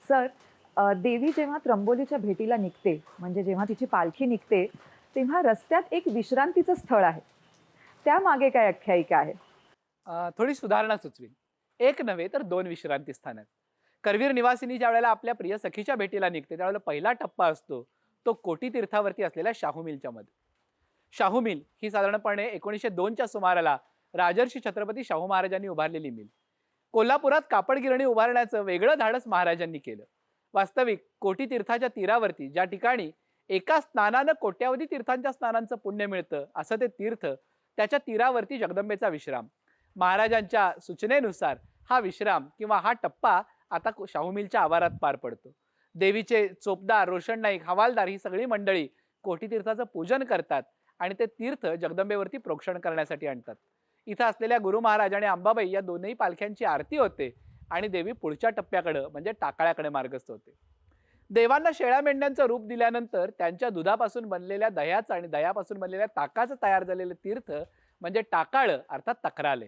Sir, देवी जेव्हा त्र्यंबोलीच्या भेटीला निघते, म्हणजे जेव्हा तिची पालखी निघते, तेव्हा रस्त्यात एक विश्रांतीचं स्थळ आहे. त्यामागे काय आख्यायिका आहे? थोडी सुधारणा सुचवी. एक नव्हे तर 2 विश्रांती स्थान आहेत. करवीर निवासिनी ज्यावेळेला आपल्या प्रिय सखीच्या भेटीला निघते, त्यावेळेला पहिला टप्पा असतो, तो कोटी तीर्थावरती असलेल्या शाहू मिलच्या मध्ये. शाहू मिल ही साधारणपणे 1902च्या सुमाराला राजर्षी छत्रपती शाहू महाराजांनी उभारलेली मिल. कोल्हापुरात कापड गिरणी उभारण्याचं वेगळं धाडस महाराजांनी केलं. वास्तविक कोटी तीर्थाच्या तीरावरती ज्या ठिकाणी एका स्नानानं कोट्यावधी तीर्थांच्या स्नानांचं पुण्य मिळतं, असं ते तीर्थ, त्याच्या तीरावरती जगदंबेचा विश्राम. महाराजांच्या सूचनेनुसार हा विश्राम किंवा हा टप्पा आता शाहू मिलच्या आवारात पार पडतो. देवीचे चोपदार, रोशन नाईक, हवालदार ही सगळी मंडळी कोटी तीर्थाचं पूजन करतात आणि ते तीर्थ जगदंबेवरती प्रोक्षण करण्यासाठी आणतात. इथं असलेल्या गुरु महाराज आणि अंबाबाई या दोनही पालख्यांची आरती होते आणि देवी पुढच्या टप्प्याकडे म्हणजे टाकाळ्याकडे मार्गस्थ होते. देवांना शेळ्या मेंढ्यांचं रूप दिल्यानंतर त्यांच्या दुधापासून बनलेल्या दह्याचं आणि दह्यापासून बनलेल्या ताकाचं तयार झालेलं तीर्थ म्हणजे टाकाळं अर्थात तक्रालय.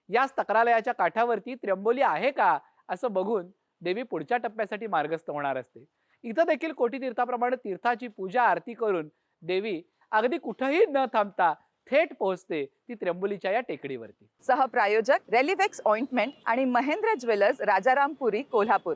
याच तक्रालयाच्या काठावरती त्र्यंबोली आहे का असं बघून देवी पुढच्या टप्प्यासाठी मार्गस्थ होणार असते. इथं देखील कोटी तीर्थाप्रमाणे तीर्थाची पूजा आरती करून देवी अगदी कुठेही न थांबता थेट पोहोचते ती त्र्यंबोलीच्या या टेकडीवरती. सहप्रायोजक रेलिवेक्स ऑइंटमेंट आणि महेंद्र ज्वेलर्स, राजारामपुरी, कोल्हापूर.